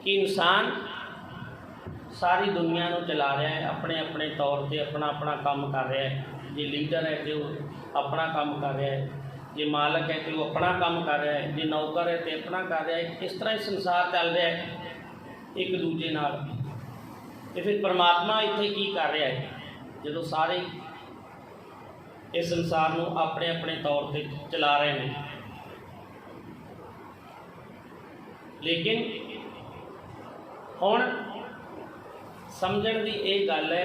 कि इंसान सारी दुनिया को चला रहा है, अपने अपने तौर पर अपना अपना काम कर रहा है। जे लीडर है तो अपना काम कर रहा है, जे मालक है तो अपना काम कर रहा है, जे नौकर है तो अपना कर रहा है। इस तरह संसार चल रहा है एक दूजे नाल। तो फिर परमात्मा इत्थे की कर रहा है, जो सारे इस संसार को अपने अपने तौर पर चला रहे हैं। लेकिन हुण समझण की यह गल है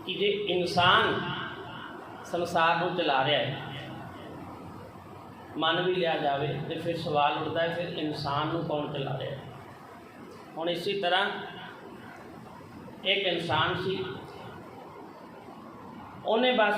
कि जे इंसान संसार को चला रहा है, मन भी लिया जाए, तो फिर सवाल उठता है फिर इंसान को कौन चला रहा है। हुण इसी तरह एक इंसान सी, उन्हें बस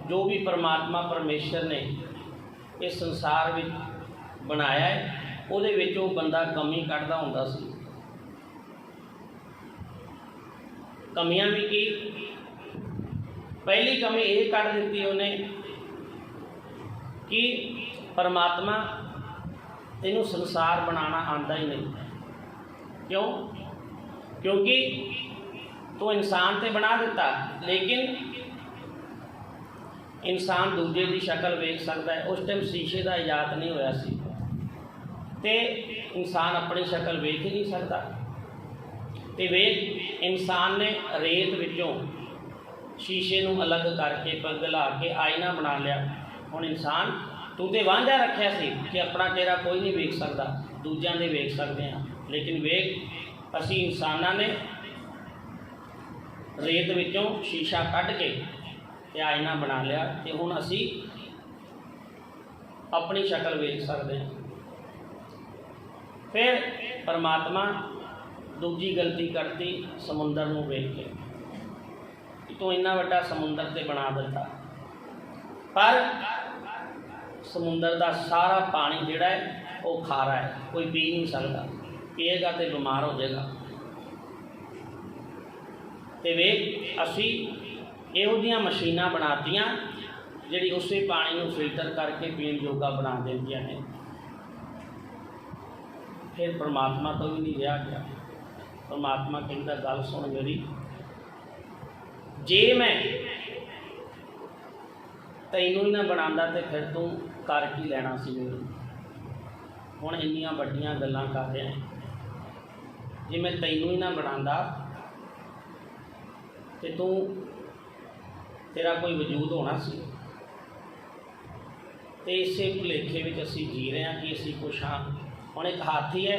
जो भी परमात्मा परमेश्वर ने इस संसार में बनाया है ਉਹਦੇ ਵਿੱਚ ਉਹ ਬੰਦਾ कमी ਕੱਢਦਾ ਹੁੰਦਾ ਸੀ। कमियां भी की, पहली कमी ये कढ़ दी उन्हें कि परमात्मा तेनू संसार बनाना आंदा ही नहीं। क्यों? क्योंकि तो इंसान तो बना दिता, लेकिन इंसान दूजे की शक्ल वेख सकता है। उस टाइम शीशे का इजाद नहीं होया सी, ते इंसान अपनी शक्ल वेख ही नहीं सकता। तो वेख इंसान ने रेत विचों शीशे नूं अलग करके पिघला के आईना बना लिया। हुण इंसान तू तो वांझा रखिया सी कि अपना चेहरा कोई नहीं वेख सकता, दूजियां दे वेख सकते हैं। लेकिन वेख असी इंसाना ने रेत विचों शीशा कढ़ के ते आईना बना लिया, तो हुण असी अपनी शक्ल वेख सकते हैं। फिर परमात्मा दूजी गलती करती, समुंदर में वेख के तो इन्ना वड्डा समुंदर से बना दिता, पर समुंदर का सारा पानी जिहड़ा है वो खारा है, कोई पी नहीं सकता, पिएगा तो बीमार हो जाएगा। तो वेख असी इहो जिहियां मशीनां बनातियां जिहड़ी उसे पानी को फिल्टर करके पीण जोगा बना देंदियां ने। फिर परमात्मा तो भी नहीं रहा गया। परमात्मा कहता गल सुन मेरी, जे मैं तैनू ही ना बनाता तो फिर तू कर की लेना सी मेरे। हुण इन्नियां वड्डियां गल्लां कर रहे हैं, जे मैं तैनू ही ना बनाता तो तू तेरा कोई वजूद होना सी। तो इसे भुलेखे में असी जी रहे हैं कि असी कुछ हाँ। हुण एक हाथी है,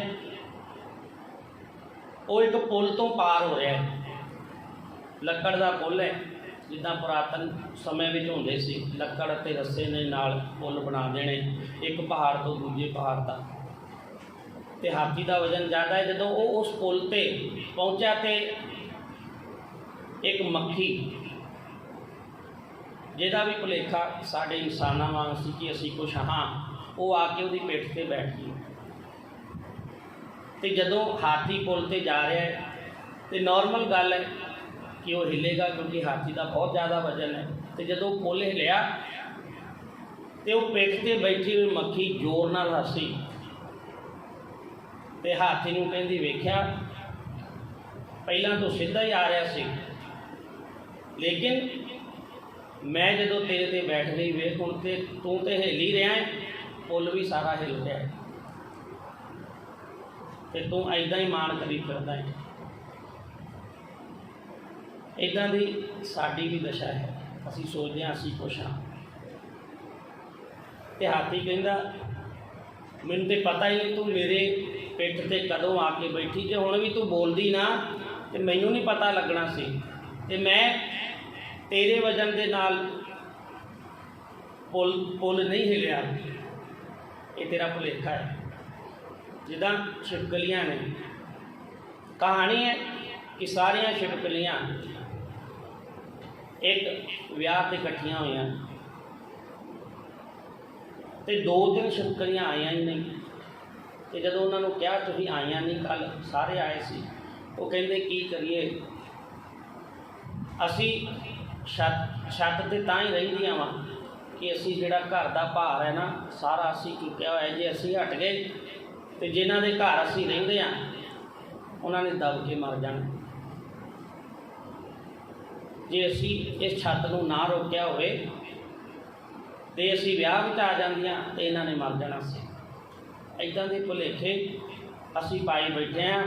वो एक पुल तो पार हो रहा है, लक्कड़ का पुल है, जिदा पुरातन समय में होंदे सी, लक्कड़ ते रस्से ने नाल पुल बना देने एक पहाड़ तो दूजे पहाड़ तक। ते हाथी का वजन ज़्यादा है। जदों वो उस पुल ते पहुंचा तो एक मक्खी, जिहदा भी भुलेखा साडे इंसानां वांग सी कि असी कुछ हाँ, वो आके उसकी पिठ ते बैठ गई। तो जदों हाथी पुल ते जा रहा है तो नॉर्मल गल है कि वह हिलेगा, क्योंकि हाथी का बहुत ज़्यादा वजन है। तो जदों पुल हिलिया तो वह पिठ ते बैठी हुई मक्खी जोर नाल हसी, तो हाथी नूं कहंदी वेख्या पहला तो सीधा ही आ रहा सी, लेकिन मैं जदों तेरे ते बैठ गई वेख हुण ते तू तो हिल ही रहा है, पुल भी सारा हिल रहा है, तो तू ऐदा ही मान करी फिरदा है। इदां दी साडी भी दशा है, असी सोचते हैं असी कुछ हाँ। तो हाथी कहंदा मैनूं तो पता ही नहीं तू मेरे पिठ ते कदों आके बैठी, जे हुण भी तू बोलदी ना तो मैनूं नहीं पता लगना सी, ते मैं तेरे वजन दे नाल पुल नहीं हिलिया। ये तेरा भुलेखा है। जिदा छिपकलियाँ ने, कहानी है कि सारिया छिपकलियाँ एक विआह ते इकट्ठियां हुई, तो 2 दिन छिपकलियाँ आईयां ही नहीं। तो जदों उन्होंने कहा तुसीं आईयां नहीं, कल सारे आए सी, वो कहंदे की करिए, असी छत ते तां ही रहिंदियां वां कि असी जिहड़ा घर दा भार है ना सारा असी चुक्या होया, जे असी हट गए तो जिन्हां दे घर असी रहिंदे आ उन्होंने दब के मर जाना। जे असी इस छत नूं ना रोकिया होवे तो असी विआह विच आ जांदियां तो इन्हां ने मर जाना सी। इदां दे भुलेखे असी पाई बैठे हैं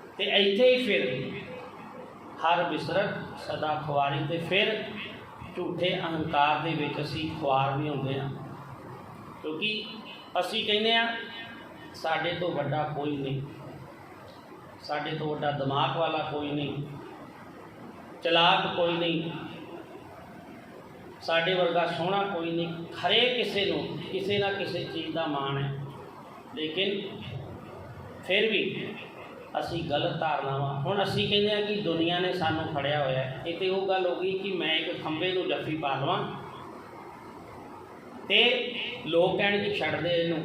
तो इत्थे ही फिर हर बिसरत सदा खुआरी ते फिर झूठे अहंकार दे विच असी खुआर भी होंदे हैं, क्योंकि असी कहने साडे तो वड्डा कोई नहीं, साडे तो वड्डा दिमाग वाला कोई नहीं, चलाक कोई नहीं, साडे वर्गा सोहना कोई नहीं। हरे किसी नूं किसी ना किसी चीज़ का माण है, लेकिन फिर भी असी गलत धारनावां हुण असी कहने कि दुनिया ने सानू फड़िया होया है। ये तो वो गल हो गई कि मैं एक खंबे नूं जफ्फी पा लवां ते लोग कहण कि छड्ड दे इहनूं,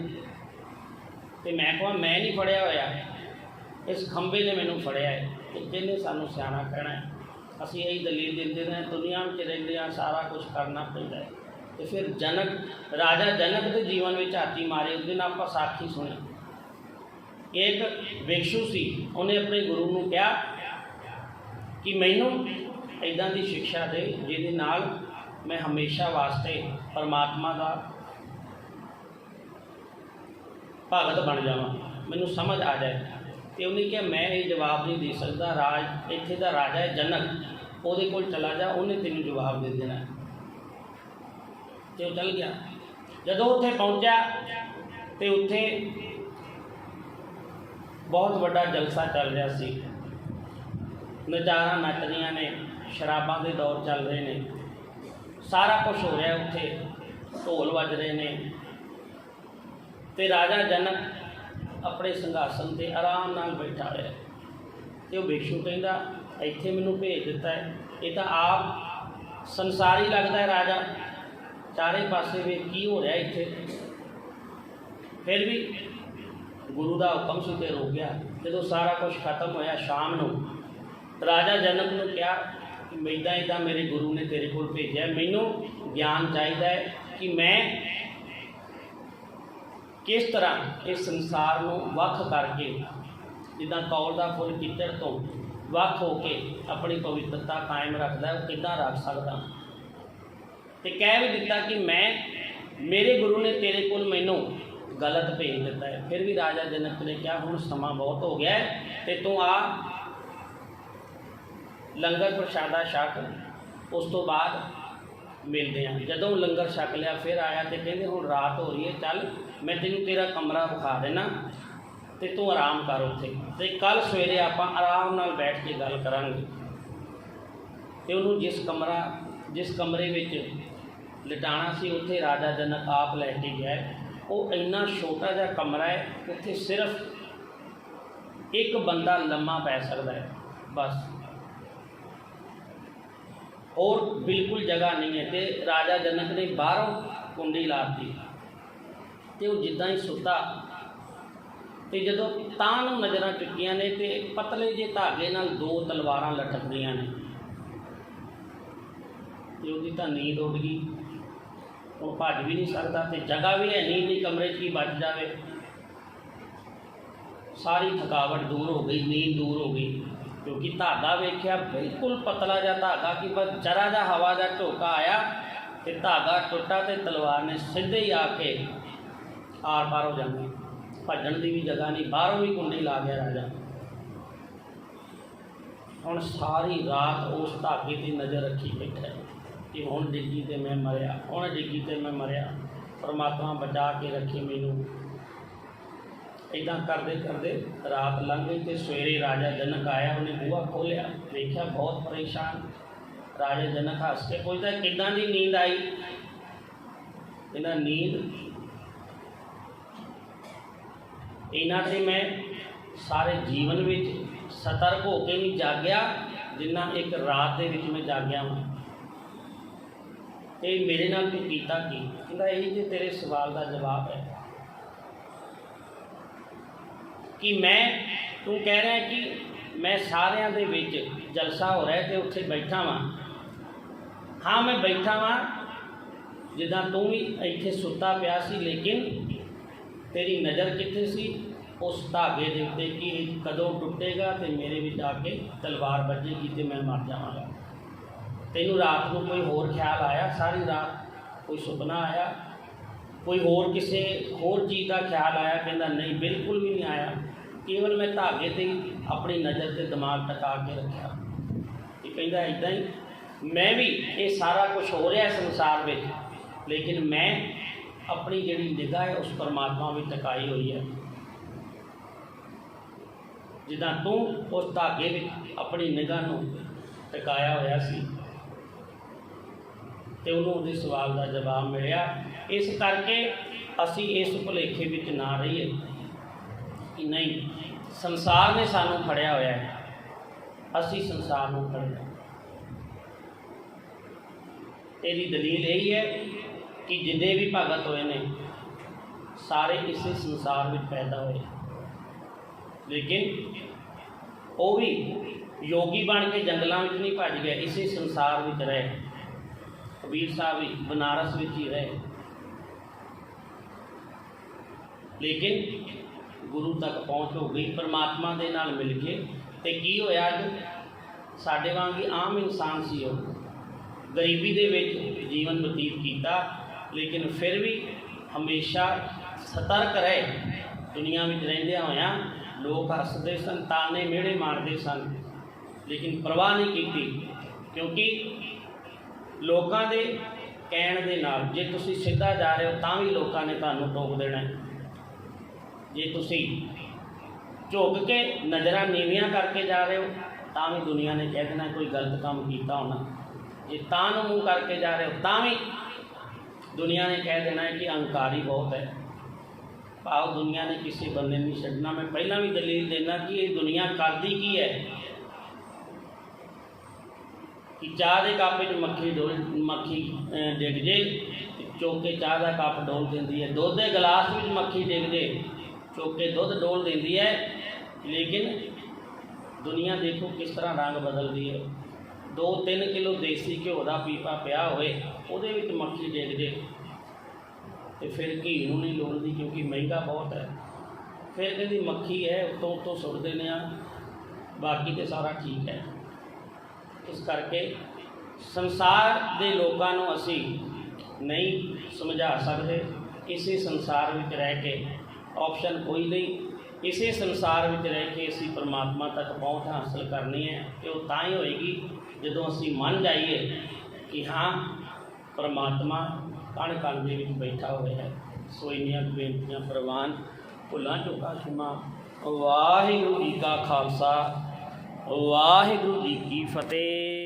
ते मैं कहां मैं नहीं फड़िया होया, इस खंबे ने मैनू फड़िया है, ते किहने सानू सियाणा कहना है। असी यही दलील देंदे रहे, दुनिया में रहिंदे आ सारा कुछ करना पैंदा है। तो फिर जनक राजा जनक के जीवन में हाथी मारे, उस दिन आपां साखी सुनी। एक भिक्षु सी, उन्हें अपने गुरु नूं कहा कि मैनू इदां दी शिक्षा दे जिहदे नाल मैं हमेशा वास्ते परमात्मा का भगत बन जावां, मैनू समझ आ जाए। तो उन्हें कहा मैं ये जवाब नहीं दे सकता, राज इत्थे दा राजा है जनक, उहदे कोल चला जा, उन्हें तेनू जवाब दे देना। तो चल गया। जदों उत्थे पहुंचा तो उत्थे बहुत बड़ा जलसा चल रहा सी, नचारा नच रही ने, शराबां के दौर चल रहे हैं, सारा कुछ हो रहा है, उत्थे ढोल वज रहे हैं। तो राजा जनक अपने संघासन से आराम नाल बैठा हुआ है। तो भिक्षु कहता इत्थे मैनू भेज दिता है, ये तो आप संसारी लगता है राजा, चारे पासे भी की हो रहा इत्थे। फिर भी गुरु का हुक्म से तो रोक गया। जो सारा कुछ खत्म होया शाम को राजा जनक ने कहा कि इदा इदा मेरे गुरु ने तेरे को भेजा, मैनू ज्ञान चाहिए कि मैं किस तरह इस संसार को वख करके जिदा तौल का फुल कीचड़ तो वख होके अपनी पवित्रता कायम रखता है, वो किदा रख सकता। तो कह भी दिता कि मैं मेरे गुरु ने तेरे को मैनू गलत भेज दिता है। फिर भी राजा जनक ने कहा हुण समा बहुत हो गया है, तो तू आ लंगर प्रशादा छक, उस तो बाद मिलते हैं। जदों लंगर छक लिया फिर आया तो कहते हुण रात हो रही है, चल मैं तेनू तेरा कमरा विखा देना, तो तू आराम कर उत्थे, तो कल सवेरे आपां आराम नाल बैठ के गल करांगे। तो उन्होंने जिस कमरे विच लिटाना सी उत्थे राजा जनक आप लैके गया। वो इन्ना छोटा जा कमरा है, उत्थे सिर्फ एक बंदा लम्मा पै सकता है बस, और बिल्कुल जगह नहीं है। तो राजा जनक ने बाहरों कुंडी ला दी, तो वो जिदा ही सुता, तो जदों तां नूं नज़रां चुकियां ने तो पतले जे धागे नाल 2 तलवारां लटकदियां ने, तो उसकी तो नींद उड़ गई, वो भज भी नहीं सकता, तो जगह भी है नहीं जी कमरे की बच जाए। सारी थकावट दूर हो गई, नींद दूर हो गई, क्योंकि धागा वेख्या बिल्कुल पतला जा धागा कि बस जरा जा हवा का झोंका आया तो धागा टुटा, तो तलवार ने सीधे ही आके आर पार हो जाती, भजन की भी जगह नहीं, बाहरों भी कुंडी ला गया राजा। हुण सारी रात उस धागे की नज़र रखी बैठा है कि हुण डिग्गी तो मैं मरिया, हुण डिग्गी तो मैं मरिया, परमात्मा बचा के रखे मैनू। इदा करते करते रात लंघ गई, तो सवेरे राजा जनक आया, उन्हें बूहा खोलिया, देखा बहुत परेशान। राजा जनक हस के पूछता किदां दी नींद आई। इन्हां नींद इन्हां ते मैं सारे जीवन में सतर्क होकर नहीं जागया जिन्ना एक रात के विच मैं जागया हूँ। ये मेरे नाल तू कीता की? कहता यही जो तेरे सवाल का जवाब है कि मैं तू कह रहा है कि मैं सारिया दे विच जलसा हो रहा है तो उत्थे बैठा वहाँ। हाँ मैं बैठा वहाँ जिदा तू भी इत्थे सुता पिया सी, लेकिन तेरी नज़र कित्थे सी? उस धागे के उत्ते कि कदों टुटेगा तो मेरे विच आके तलवार बजेगी तो मैं मर जावांगा। तैनूं रात को कोई होर ख्याल आया? सारी रात कोई सुपना आया? कोई होर किसी होर चीज़ का ख्याल आया? कहता नहीं, बिल्कुल भी नहीं आया। केवल मैं धागे ते अपनी नज़र से दिमाग टका के रखा। ये कहता इदा ही मैं भी, ये सारा कुछ हो रहा है संसार में, लेकिन मैं अपनी जिहड़ी निगाह है उस परमात्मा में टकाई हुई है। जिदा तू उस धागे में अपनी निगाह नूं टकाया होया सी ते उन्होंने उहदे सवाल का जवाब मिलिया। इस करके असी इस भुलेखे विच ना रहीए कि नहीं संसार ने सानू फड़िया होया है, असी संसार नूं फड़िया। इसकी दलील यही है कि जिन्ने भी भगत होए ने सारे इसी संसार में पैदा हुए, लेकिन वो भी योगी बन के जंगलों में नहीं भज गए, इसी संसार में रहे। कबीर साहब भी बनारस में ही रहे, लेकिन गुरु तक पहुँच हो गई, परमात्मा के नाल मिल के। तो की होया, अज साडे वांग ही आम इंसान सी, वो गरीबी दे विच जीवन बतीत किया, लेकिन फिर भी हमेशा सतर्क रहे। दुनिया में रहिंदे होया लोग हसते सन, ताने मेड़े मारते सन, लेकिन परवाह नहीं की, क्योंकि लोगों के कहण दे नाल जे तुसी सीधा जा रहे हो तां भी लोगों ने तुहानूं टोक देना है। जे तुसी झुक के नज़रां नीवियां करके जा रहे हो तां भी दुनिया ने कह देना कोई गलत काम किया होना। जे तां नूं मूँह करके जा रहे हो तां भी दुनिया ने कह देना है कि अहंकारी बहुत है। भाव दुनिया ने किसी बंदे नहीं छड्डना। मैं पहला भी दलील देना कि ये दुनिया करदी की है कि चाह के कप मक्खी डिग जे, चौके चाह का कप डोल देंदी है, दुध के गिलास में मक्खी डिग जे, चौके दुध डोल देंदी है। लेकिन दुनिया देखो किस तरह रंग बदलती है। 2-3 किलो देसी घ्यो का पीपा पिया होए उहदे विच मक्खी डिग जे तो फिर घी नूं नहीं लोड़दी, क्योंकि महंगा बहुत है। फिर कहती मक्खी है उत्तों सुट देने, बाकी तो सारा ठीक है। इस करके संसार के लोगों को असी नहीं समझा सकते। इसी संसार में रह के ऑप्शन कोई नहीं। इसी संसार में रह के असी परमात्मा तक पहुँच हासिल करनी है। तो तां ही होएगी जदों असी मन जाइए कि हाँ परमात्मा कण कण दे विच बैठा हुआ है। सो इन्नियां बेनतियां प्रवान, भुलां चुका क्षमा। वाहिगुरू जी का खालसा, वाहिगुरू जी की फतेह।